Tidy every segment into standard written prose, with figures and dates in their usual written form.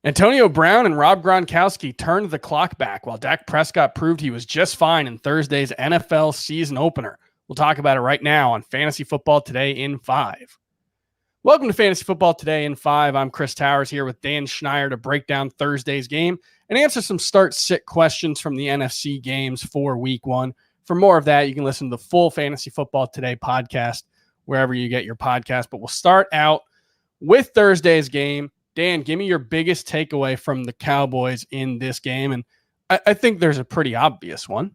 Antonio Brown and Rob Gronkowski turned the clock back while Dak Prescott proved he was just fine in Thursday's NFL season opener. We'll talk about it right now on Fantasy Football Today in 5. Welcome to Fantasy Football Today in 5. I'm Chris Towers here with Dan Schneier to break down Thursday's game and answer some start-sit questions from the NFC games for Week 1. For more of that, you can listen to the full Fantasy Football Today podcast wherever you get your podcast. But we'll start out with Thursday's game. Dan, give me your biggest takeaway from the Cowboys in this game. And I think there's a pretty obvious one.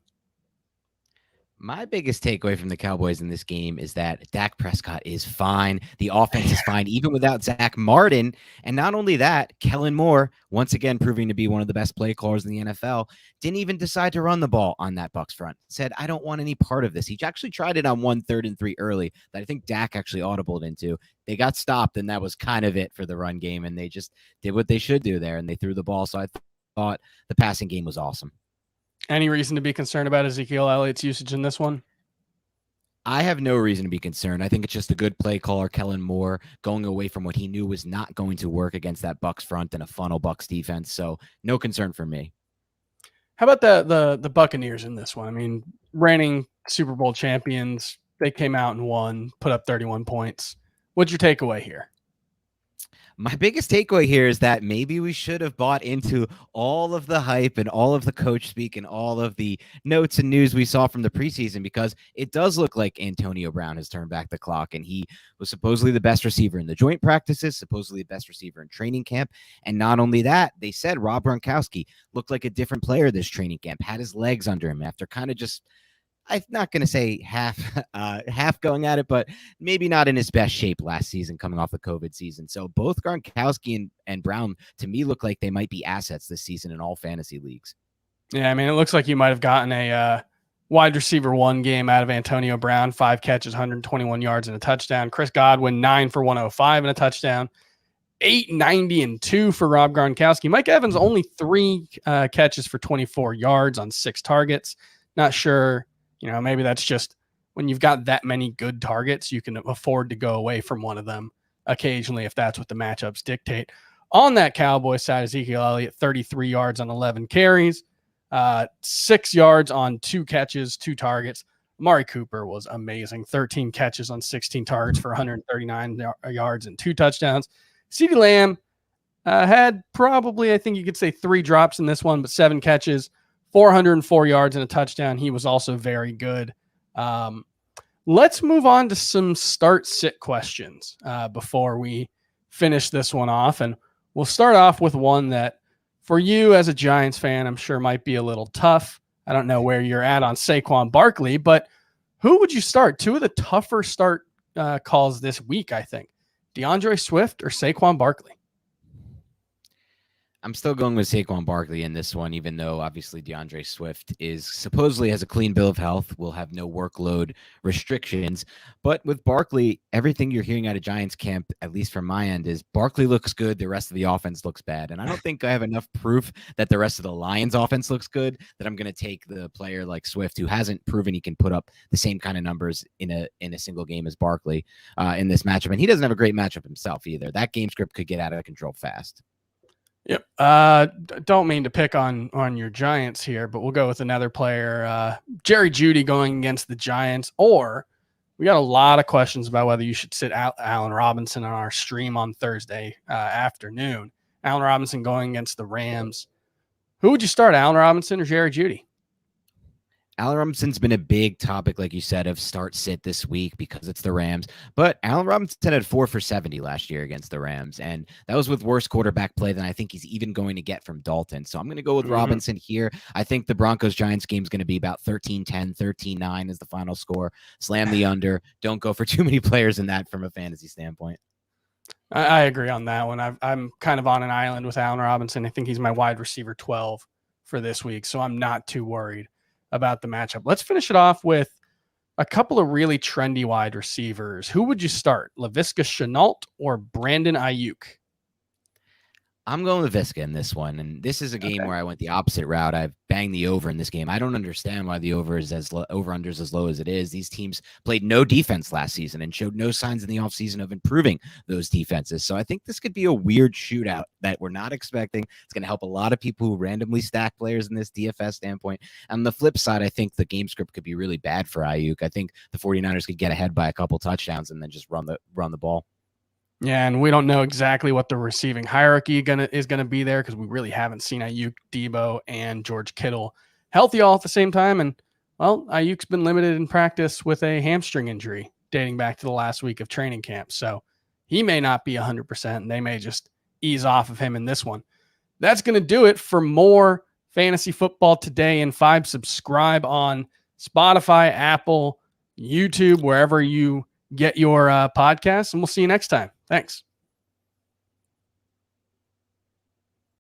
My biggest takeaway from the Cowboys in this game is that Dak Prescott is fine. The offense is fine, even without Zach Martin. And not only that, Kellen Moore, once again proving to be one of the best play callers in the NFL, didn't even decide to run the ball on that Bucs front. Said, I don't want any part of this. He actually tried it on 1 3rd and 3 early that I think Dak actually audibled into. They got stopped, and that was kind of it for the run game, and they just did what they should do there, and they threw the ball. So I thought the passing game was awesome. Any reason to be concerned about Ezekiel Elliott's usage in this one? I have no reason to be concerned. I think it's just a good play caller, Kellen Moore, going away from what he knew was not going to work against that Bucs front and a funnel Bucs defense. So no concern for me. How about the Buccaneers in this one? I mean, reigning Super Bowl champions, they came out and won, put up 31 points. What's your takeaway here? My biggest takeaway here is that maybe we should have bought into all of the hype and all of the coach speak and all of the notes and news we saw from the preseason, because it does look like Antonio Brown has turned back the clock, and he was supposedly the best receiver in the joint practices, supposedly the best receiver in training camp. And not only that, they said Rob Gronkowski looked like a different player this training camp, had his legs under him after kind of just, I'm not going to say half going at it, but maybe not in his best shape last season coming off the COVID season. So both Gronkowski and Brown, to me, look like they might be assets this season in all fantasy leagues. Yeah, I mean, it looks like you might have gotten a wide receiver 1 game out of Antonio Brown, 5 catches, 121 yards and a touchdown. Chris Godwin, 9 for 105 and a touchdown. 890 and 2 for Rob Gronkowski. Mike Evans, only 3 catches for 24 yards on 6 targets. Not sure. Maybe that's just when you've got that many good targets, you can afford to go away from one of them occasionally if that's what the matchups dictate. On that Cowboys side, Ezekiel Elliott, 33 yards on 11 carries, 6 yards on 2 catches, 2 targets. Amari Cooper was amazing, 13 catches on 16 targets for 139 yards and 2 touchdowns. CeeDee Lamb had probably, I think you could say, 3 drops in this one, but 7 catches, 404 yards and a touchdown. He was also very good. Let's move on to some start-sit questions before we finish this one off. And we'll start off with one that, for you as a Giants fan, I'm sure might be a little tough. I don't know where you're at on Saquon Barkley, but who would you start? 2 of the tougher start calls this week, I think. DeAndre Swift or Saquon Barkley? I'm still going with Saquon Barkley in this one, even though obviously DeAndre Swift is supposedly has a clean bill of health, will have no workload restrictions. But with Barkley, everything you're hearing out of Giants camp, at least from my end, is Barkley looks good, the rest of the offense looks bad. And I don't think I have enough proof that the rest of the Lions offense looks good that I'm going to take the player like Swift, who hasn't proven he can put up the same kind of numbers in a single game as Barkley in this matchup. And he doesn't have a great matchup himself either. That game script could get out of control fast. Yep. Don't mean to pick on your Giants here, but we'll go with another player, Jerry Jeudy going against the Giants. Or we got a lot of questions about whether you should sit out Allen Robinson on our stream on Thursday afternoon. Allen Robinson going against the Rams. Who would you start, Allen Robinson or Jerry Jeudy? Allen Robinson's been a big topic, like you said, of start-sit this week because it's the Rams. But Allen Robinson had 4 for 70 last year against the Rams, and that was with worse quarterback play than I think he's even going to get from Dalton. So I'm going to go with Robinson here. I think the Broncos-Giants game is going to be about 13-10, 13-9 is the final score. Slam the under. Don't go for too many players in that from a fantasy standpoint. I agree on that one. I'm kind of on an island with Allen Robinson. I think he's my wide receiver 12 for this week, so I'm not too worried about the matchup. Let's finish it off with a couple of really trendy wide receivers. Who would you start, Laviska Shenault or Brandon Ayuk? I'm going with Visca in this one, and this is a game where I went the opposite route. I've banged the over in this game. I don't understand why the over is over-unders as low as it is. These teams played no defense last season and showed no signs in the offseason of improving those defenses. So I think this could be a weird shootout that we're not expecting. It's going to help a lot of people who randomly stack players in this DFS standpoint. On the flip side, I think the game script could be really bad for Ayuk. I think the 49ers could get ahead by a couple touchdowns and then just run the ball. Yeah, and we don't know exactly what the receiving hierarchy is gonna be there because we really haven't seen Ayuk, Debo, and George Kittle healthy all at the same time. And well, Ayuk's been limited in practice with a hamstring injury dating back to the last week of training camp, so he may not be 100%, and they may just ease off of him in this one. That's gonna do it for more fantasy football today in 5. Subscribe on Spotify, Apple, YouTube, wherever you get your podcasts, and we'll see you next time. Thanks.